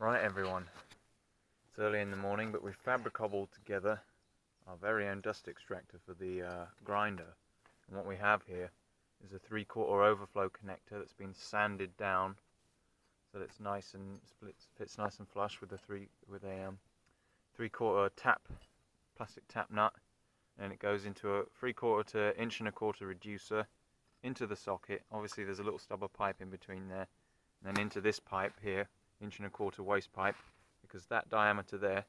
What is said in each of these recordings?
Right everyone, it's early in the morning, but we've fabricobbled together our very own dust extractor for the grinder. And what we have here is a 3/4 overflow connector that's been sanded down so that it's nice and fits nice and flush with a 3/4 plastic tap nut, and it goes into a 3/4 to 1.25" reducer into the socket. Obviously there's a little stub of pipe in between there, and then into this pipe here, 1.25" waste pipe, because that diameter there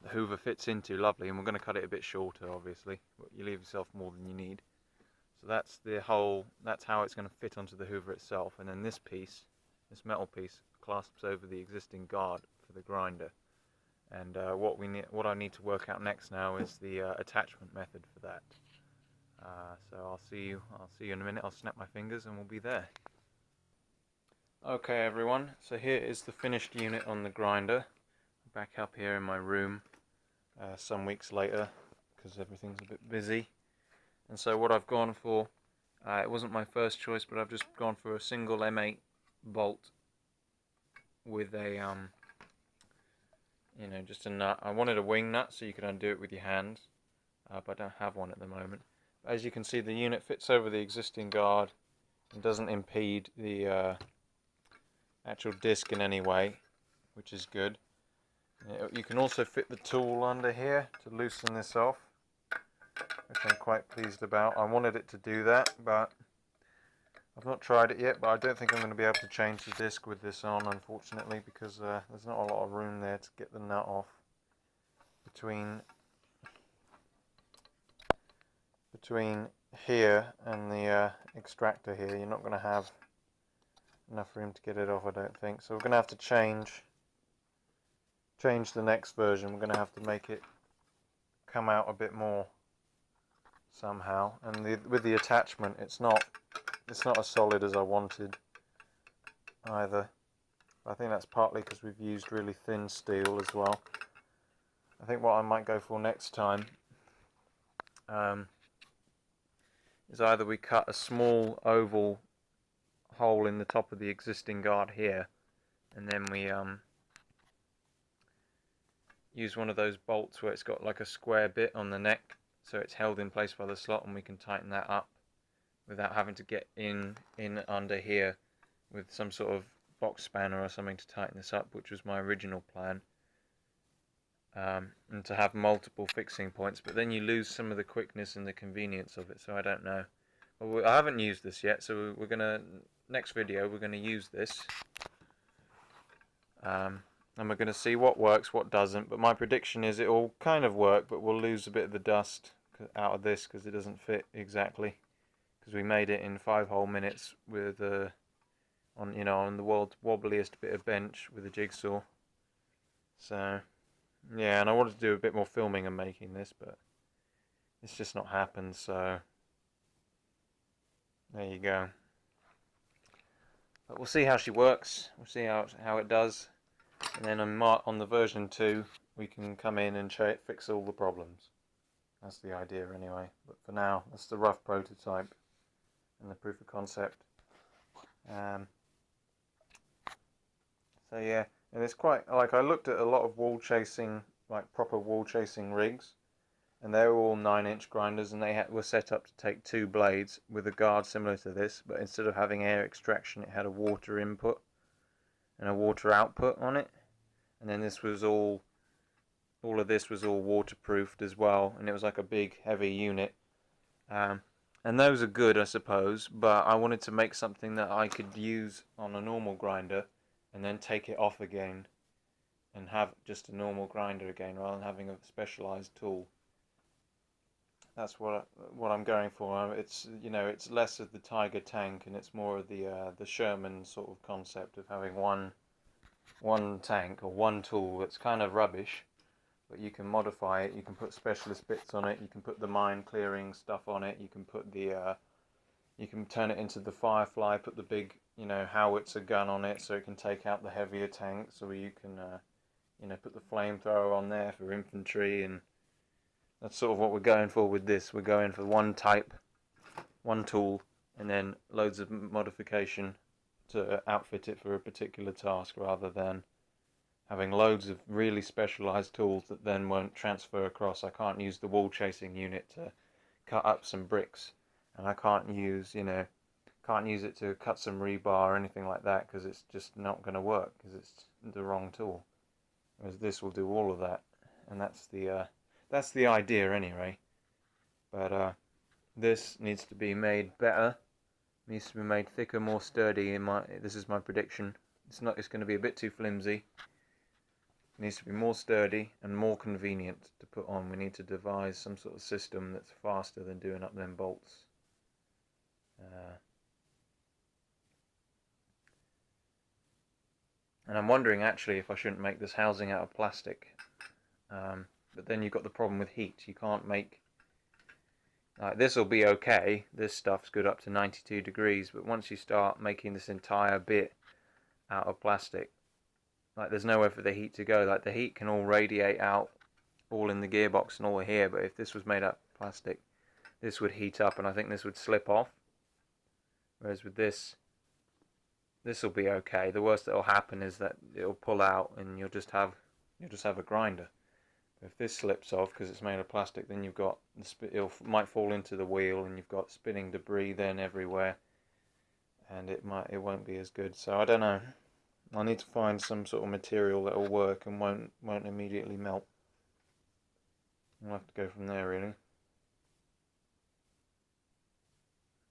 the hoover fits into lovely, and we're going to cut it a bit shorter obviously, but you leave yourself more than you need. So that's how it's going to fit onto the hoover itself. And then this metal piece clasps over the existing guard for the grinder. And what I need to work out next now is the attachment method for that. So I'll see you in a minute. I'll snap my fingers and we'll be there. Okay everyone, so here is the finished unit on the grinder. Back up here in my room some weeks later because everything's a bit busy. And so what I've gone for, it wasn't my first choice, but I've just gone for a single M8 bolt with a just a nut. I wanted a wing nut so you could undo it with your hands, but I don't have one at the moment. But as you can see, the unit fits over the existing guard and doesn't impede the actual disc in any way, which is good. You can also fit the tool under here to loosen this off, which I'm quite pleased about. I wanted it to do that, but I've not tried it yet, but I don't think I'm going to be able to change the disc with this on, unfortunately, because there's not a lot of room there to get the nut off between here and the extractor here. You're not going to have enough room to get it off, I don't think. So we're going to have to change the next version. We're going to have to make it come out a bit more somehow. And with the attachment, it's not as solid as I wanted either. I think that's partly because we've used really thin steel as well. I think what I might go for next time is either we cut a small oval hole in the top of the existing guard here, and then we use one of those bolts where it's got like a square bit on the neck, so it's held in place by the slot, and we can tighten that up without having to get in under here with some sort of box spanner or something to tighten this up, which was my original plan. And to have multiple fixing points, but then you lose some of the quickness and the convenience of it, so I don't know. Well, I haven't used this yet, so we're gonna, next video we're gonna use this, and we're gonna see what works, what doesn't. But my prediction is it will kind of work, but we'll lose a bit of the dust out of this because it doesn't fit exactly, because we made it in 5 whole minutes with on the world's wobbliest bit of bench with a jigsaw. So yeah, and I wanted to do a bit more filming and making this, but it's just not happened, so there you go. But we'll see how she works, we'll see how it does, and then on the version 2 we can come in and fix all the problems. That's the idea anyway, but for now that's the rough prototype and the proof of concept. So yeah, and it's quite, like, I looked at a lot of wall chasing, like proper wall chasing rigs, and they were all 9-inch grinders, and they were set up to take 2 blades with a guard similar to this, but instead of having air extraction it had a water input and a water output on it. And then this was all of this was all waterproofed as well, and it was like a big heavy unit. And those are good, I suppose, but I wanted to make something that I could use on a normal grinder and then take it off again and have just a normal grinder again, rather than having a specialized tool. That's what I'm going for. It's it's less of the Tiger tank, and it's more of the Sherman sort of concept of having one tank or one tool that's kind of rubbish, but you can modify it. You can put specialist bits on it. You can put the mine clearing stuff on it. You can put you can turn it into the Firefly. Put the big howitzer gun on it, so it can take out the heavier tanks. Or you can put the flamethrower on there for infantry, and that's sort of what we're going for with this. We're going for one type, one tool, and then loads of modification to outfit it for a particular task, rather than having loads of really specialized tools that then won't transfer across. I can't use the wall chasing unit to cut up some bricks, and I can't use, can't use it to cut some rebar or anything like that, because it's just not going to work, because it's the wrong tool. Whereas this will do all of that, and that's the idea anyway. But this needs to be made better, needs to be made thicker, more sturdy. This is my prediction. It's going to be a bit too flimsy. It needs to be more sturdy and more convenient to put on. We need to devise some sort of system that's faster than doing up them bolts. And I'm wondering actually if I shouldn't make this housing out of plastic. But then you've got the problem with heat. You can't make... this will be okay. This stuff's good up to 92 degrees. But once you start making this entire bit out of plastic, there's nowhere for the heat to go. The heat can all radiate out all in the gearbox and all here. But if this was made out of plastic, this would heat up and I think this would slip off. Whereas with this will be okay. The worst that will happen is that it'll pull out and you'll just have a grinder. If this slips off because it's made of plastic, then you've got it might fall into the wheel and you've got spinning debris then everywhere, and it won't be as good. So I don't know. I need to find some sort of material that will work and won't immediately melt. I'll have to go from there really.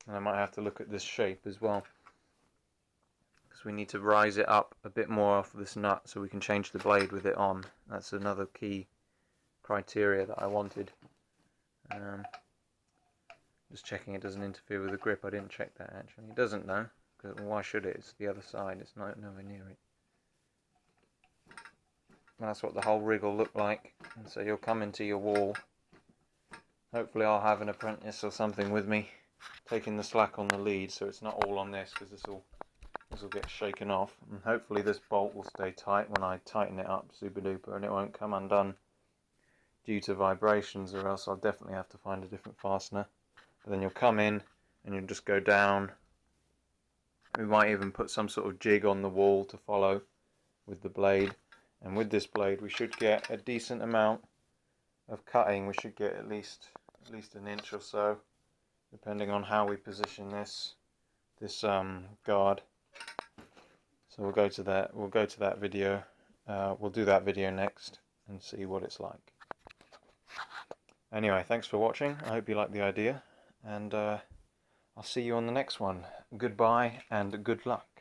And I might have to look at this shape as well, because we need to rise it up a bit more off this nut so we can change the blade with it on. That's another key criteria that I wanted. Just checking it doesn't interfere with the grip. I didn't check that actually. It doesn't though, because why should it? It's the other side. It's nowhere near it. And that's what the whole rig will look like. And so you'll come into your wall. Hopefully I'll have an apprentice or something with me taking the slack on the lead, so it's not all on this, because this will get shaken off. And hopefully this bolt will stay tight when I tighten it up super duper, and it won't come undone due to vibrations, or else I'll definitely have to find a different fastener. But then you'll come in and you'll just go down. We might even put some sort of jig on the wall to follow with the blade. And with this blade we should get a decent amount of cutting. We should get at least an inch or so, depending on how we position this guard. So we'll go to that video. We'll do that video next and see what it's like. Anyway, thanks for watching. I hope you like the idea, and I'll see you on the next one. Goodbye and good luck.